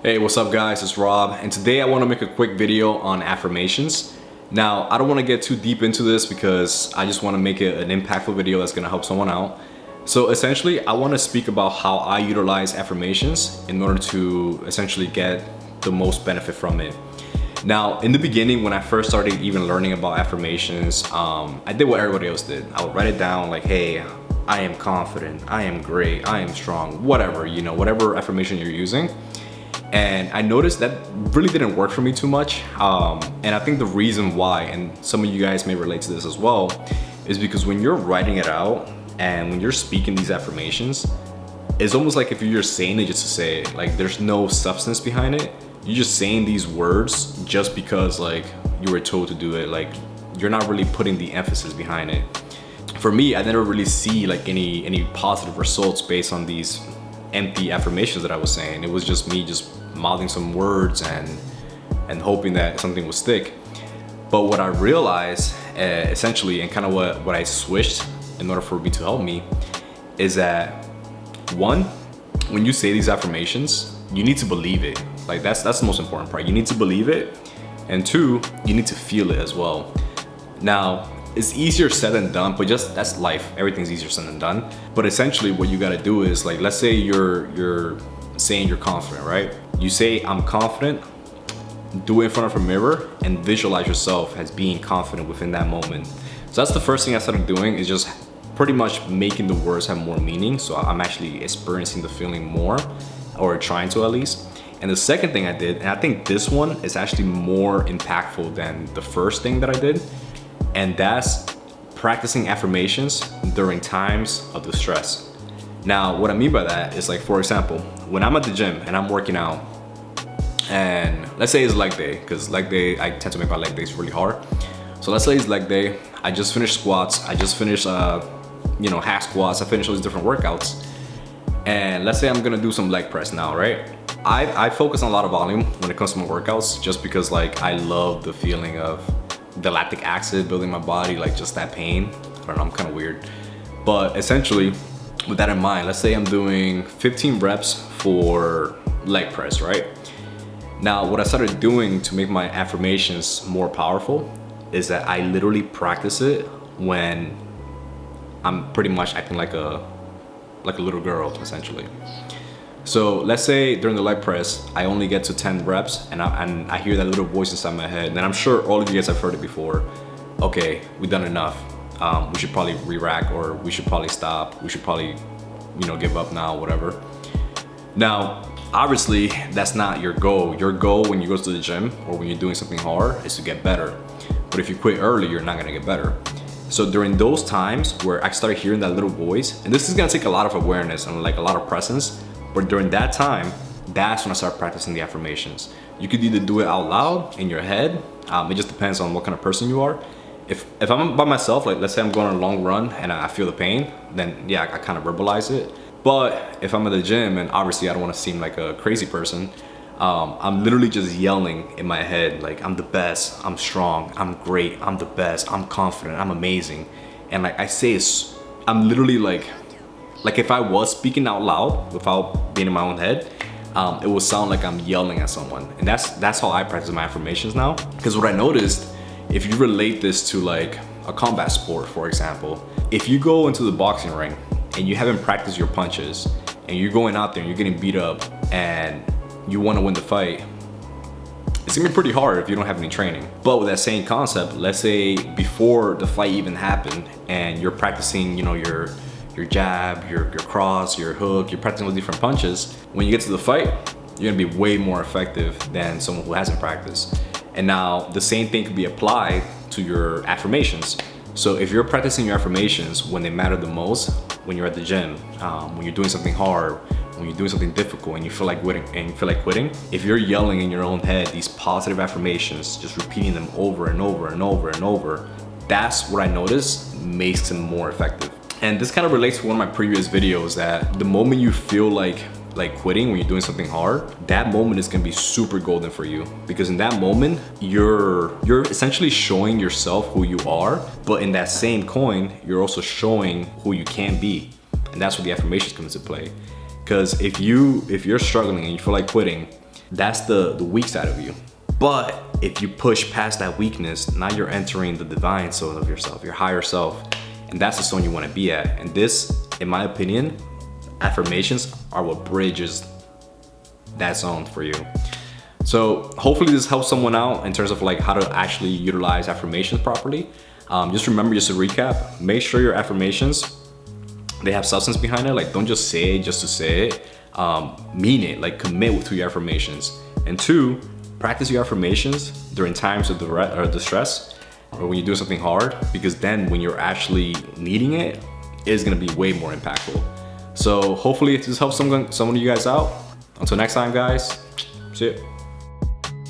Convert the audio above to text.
Hey, what's up guys, it's Rob, and today I want to make a quick video on affirmations. Now, I don't want to get too deep into this because I just want to make it an impactful video that's going to help someone out. So essentially, I want to speak about how I utilize affirmations in order to essentially get the most benefit from it. Now, in the beginning, when I first started even learning about affirmations, I did what everybody else did. I would write it down like, hey, I am confident, I am great, I am strong, whatever, whatever affirmation you're using. And I noticed that really didn't work for me too much. And I think the reason why, and some of you guys may relate to this as well, is because when you're writing it out and when you're speaking these affirmations, it's almost like if you're just saying it just to say it. Like there's no substance behind it. You're just saying these words just because like you were told to do it. Like you're not really putting the emphasis behind it. For me, I never really see like any positive results based on these empty affirmations that I was saying. It was just me just mouthing some words and hoping that something would stick. But what I realized essentially, and kind of what I switched in order for it to help me, is that one, when you say these affirmations, you need to believe it. Like that's the most important part. You need to believe it. And two, you need to feel it as well. Now, it's easier said than done, but just that's life. Everything's easier said than done. But essentially what you gotta do is like, let's say you're saying you're confident, right? You say, I'm confident, do it in front of a mirror and visualize yourself as being confident within that moment. So that's the first thing I started doing, is just pretty much making the words have more meaning. So I'm actually experiencing the feeling more, or trying to at least. And the second thing I did, and I think this one is actually more impactful than the first thing that I did, and that's practicing affirmations during times of distress. Now, what I mean by that is like, for example, when I'm at the gym and I'm working out, and let's say it's leg day, because leg day, I tend to make my leg days really hard. So let's say it's leg day, I just finished squats, I just finished hack squats, I finished all these different workouts. And let's say I'm gonna do some leg press now, right? I focus on a lot of volume when it comes to my workouts, just because like I love the feeling of the lactic acid building my body, like just that pain. I don't know, I'm kind of weird. But essentially, with that in mind, let's say I'm doing 15 reps for leg press, right? Now, what I started doing to make my affirmations more powerful is that I literally practice it when I'm pretty much acting like a little girl, essentially. So let's say during the leg press, I only get to 10 reps and I hear that little voice inside my head. And I'm sure all of you guys have heard it before. Okay, we've done enough. We should probably re-rack, or we should probably stop. We should probably, give up now, whatever. Now, obviously, that's not your goal. Your goal when you go to the gym or when you're doing something hard is to get better. But if you quit early, you're not gonna get better. So during those times where I started hearing that little voice, and this is gonna take a lot of awareness and like a lot of presence, but during that time, that's when I started practicing the affirmations. You could either do it out loud in your head. It just depends on what kind of person you are. If I'm by myself, like let's say I'm going on a long run and I feel the pain, then yeah, I kind of verbalize it. But if I'm at the gym, and obviously I don't want to seem like a crazy person, I'm literally just yelling in my head, like I'm the best, I'm strong, I'm great, I'm the best, I'm confident, I'm amazing. And like I say, I'm literally like if I was speaking out loud without being in my own head, it would sound like I'm yelling at someone. And that's how I practice my affirmations now. Because what I noticed, if you relate this to like a combat sport, for example, if you go into the boxing ring and you haven't practiced your punches and you're going out there and you're getting beat up and you want to win the fight, it's gonna be pretty hard if you don't have any training. But with that same concept, let's say before the fight even happened and you're practicing, your jab, your cross, your hook, you're practicing with different punches, when you get to the fight, you're gonna be way more effective than someone who hasn't practiced. And now the same thing could be applied to your affirmations. So if you're practicing your affirmations when they matter the most, when you're at the gym, when you're doing something hard, when you're doing something difficult and you feel like quitting, if you're yelling in your own head these positive affirmations, just repeating them over and over and over and over, that's what I notice makes them more effective. And this kind of relates to one of my previous videos, that the moment you feel like quitting when you're doing something hard, that moment is gonna be super golden for you, because in that moment you're essentially showing yourself who you are, but in that same coin you're also showing who you can be. And that's where the affirmations come into play. Because if you're struggling and you feel like quitting, That's the weak side of you. But if you push past that weakness, now you're entering the divine zone of yourself, your higher self. And that's the zone you want to be at. And this, in my opinion, affirmations are what bridges that zone for you. So hopefully this helps someone out in terms of like how to actually utilize affirmations properly. Just remember, just to recap, make sure your affirmations, they have substance behind it. Like, don't just say it just to say it. Mean it, like commit to your affirmations. And 2, practice your affirmations during times of distress or when you're doing something hard, because then when you're actually needing it, it's gonna be way more impactful. So hopefully this helps some of you guys out. Until next time, guys, see ya.